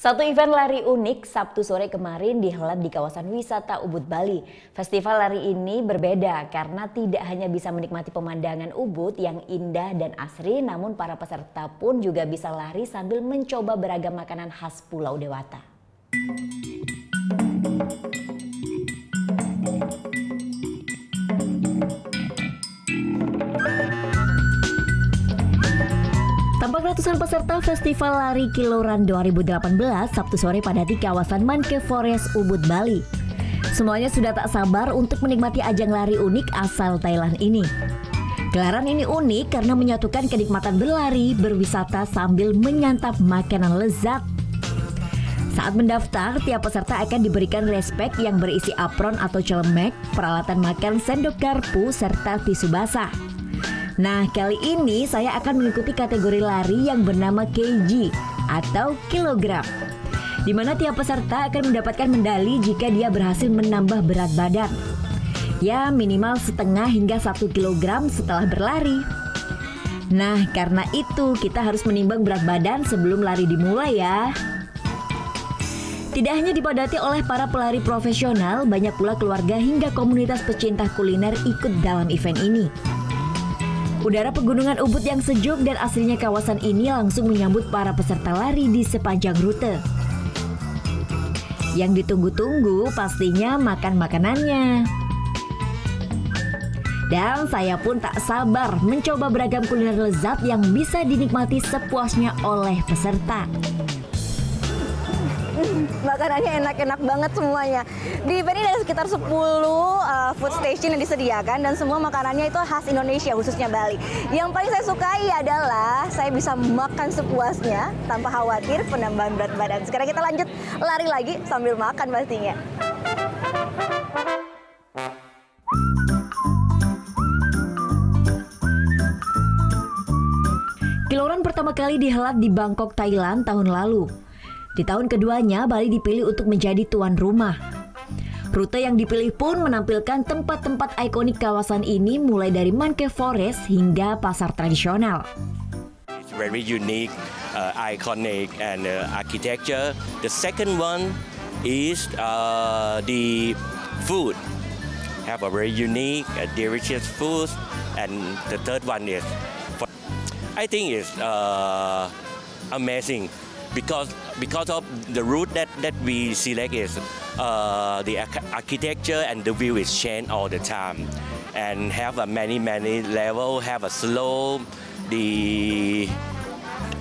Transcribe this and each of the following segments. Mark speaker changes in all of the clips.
Speaker 1: Satu event lari unik Sabtu sore kemarin dihelat di kawasan wisata Ubud, Bali. Festival lari ini berbeda karena tidak hanya bisa menikmati pemandangan Ubud yang indah dan asri, namun para peserta pun juga bisa lari sambil mencoba beragam makanan khas Pulau Dewata. Tampak ratusan peserta Festival Lari Kiloran 2018 Sabtu sore pada di kawasan Manke Forest, Ubud, Bali. Semuanya sudah tak sabar untuk menikmati ajang lari unik asal Thailand ini. Gelaran ini unik karena menyatukan kenikmatan berlari, berwisata sambil menyantap makanan lezat. Saat mendaftar, tiap peserta akan diberikan respek yang berisi apron atau celemek, peralatan makan, sendok garpu, serta tisu basah. Nah, kali ini saya akan mengikuti kategori lari yang bernama kg atau kilogram, di mana tiap peserta akan mendapatkan medali jika dia berhasil menambah berat badan. Ya, minimal setengah hingga 1 kilogram setelah berlari. Nah, karena itu kita harus menimbang berat badan sebelum lari dimulai ya. Tidak hanya dipadati oleh para pelari profesional, banyak pula keluarga hingga komunitas pecinta kuliner ikut dalam event ini. Udara pegunungan Ubud yang sejuk dan aslinya kawasan ini langsung menyambut para peserta lari di sepanjang rute. Yang ditunggu-tunggu pastinya makan makanannya. Dan saya pun tak sabar mencoba beragam kuliner lezat yang bisa dinikmati sepuasnya oleh peserta.
Speaker 2: Makanannya enak-enak banget semuanya. Di event ini ada sekitar 10 food station yang disediakan dan semua makanannya itu khas Indonesia, khususnya Bali. Yang paling saya sukai adalah saya bisa makan sepuasnya tanpa khawatir penambahan berat badan. Sekarang kita lanjut lari lagi sambil makan pastinya.
Speaker 1: Kiloran pertama kali dihelat di Bangkok, Thailand tahun lalu. Di tahun keduanya, Bali dipilih untuk menjadi tuan rumah. Rute yang dipilih pun menampilkan tempat-tempat ikonik kawasan ini mulai dari Manke Forest hingga pasar tradisional.
Speaker 3: It's very unique, iconic and architecture. The second one is the food. Have a very unique, delicious food, and the third one is, I think it's amazing. Because of the route that we select is the architecture and the view is changed all the time and have a many level, have a slope.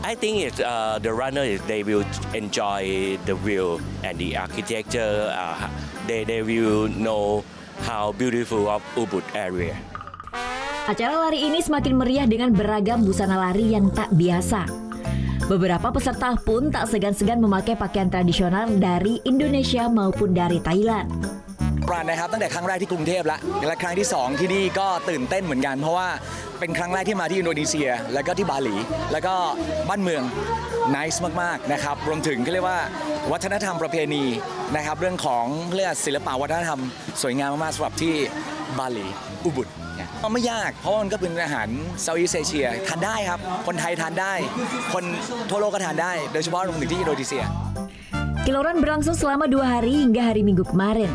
Speaker 3: I think it's the runner they will enjoy the view and the architecture. They will know how beautiful of Ubud area.
Speaker 1: Acara lari ini semakin meriah dengan beragam busana lari yang tak biasa. Beberapa peserta pun tak segan-segan memakai pakaian tradisional dari Indonesia maupun dari Thailand.
Speaker 4: นะครับตั้งแต่ครั้งแรกที่กรุงเทพและครั้งที่2ที่นี่ก็ตื่นเต้นเหมือนกันเพราะว่าเป็นครั้งแรกที่มาที่อินโดนีเซียแล้วก็ที่บาหลีแล้วก็บ้านเมืองniceมากๆนะครับรวมถึงก็เรียกว่าวัฒนธรรมประเพณีนะครับเรื่องของเรื่องศิลปะวัฒนธรรมสวยงามมากๆสำหรับที่บาหลีอุบุดไม่ยากเพราะมันก็เป็นอาหารเซาท์อีสต์เอเชียทานได้ครับคนไทยทานได้คนทั่วโลกก็ทานได้โดยเฉพาะรวมถึงที่อินโดนีเซีย
Speaker 1: Kiloran berlangsung selama 2 hari hingga hari Minggu kemarin.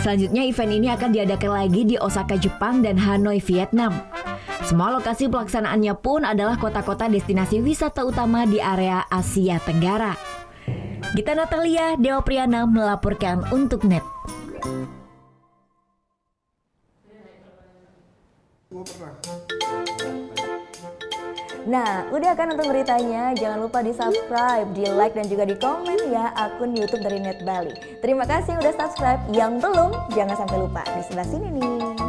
Speaker 1: Selanjutnya event ini akan diadakan lagi di Osaka, Jepang dan Hanoi, Vietnam. Semua lokasi pelaksanaannya pun adalah kota-kota destinasi wisata utama di area Asia Tenggara. Gita Natalia, Dewa Priyana melaporkan untuk NET.
Speaker 2: Nah, udah kan untuk beritanya? Jangan lupa di subscribe, di like dan juga di komen ya akun YouTube dari Net Bali. Terima kasih udah subscribe. Yang belum, jangan sampai lupa di sebelah sini nih.